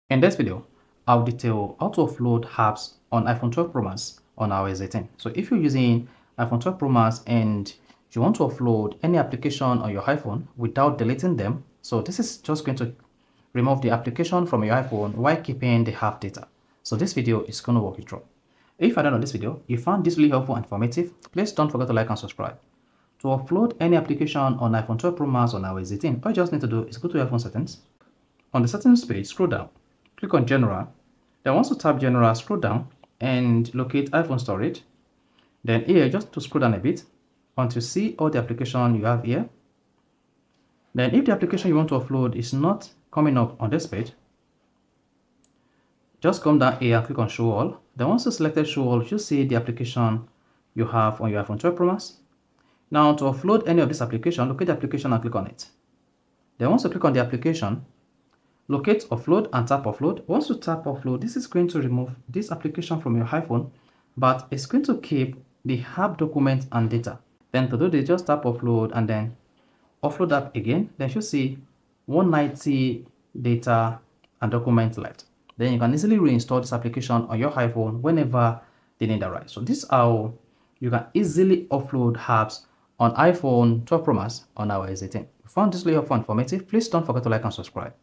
In this video, I'll detail how to offload apps on iPhone 12 Pro Max on iOS 18. So if you're using iPhone 12 Pro Max and you want to offload any application on your iPhone without deleting them, so this is just going to remove the application from your iPhone while keeping the app data. So this video is going to walk you through. If you're done on this video, you found this really helpful and informative, please don't forget to like and subscribe. To offload any application on iPhone 12 Pro Max on iOS 18, all you just need to do is go to your iPhone settings. On the settings page, scroll down. Click on General. Then once you tap General, scroll down and locate iPhone storage. Then here, just to scroll down a bit until you see all the application you have here. Then if the application you want to offload is not coming up on this page, just come down here and click on Show All. Then once you selected Show All, you see the application you have on your iPhone 12 Pro Max. Now to offload any of this application, locate the application and click on it. Then once you click on the application, locate Offload and tap Offload. Once you tap Offload, this is going to remove this application from your iPhone, but it's going to keep the app document and data. Then to do this, just tap Offload and then Offload app again. Then you see 190 data and document left. Then you can easily reinstall this application on your iPhone whenever the need arises. So this is how you can easily offload apps on iPhone 12 Pro Max on iOS 18. If you found this really helpful and informative, please don't forget to like and subscribe.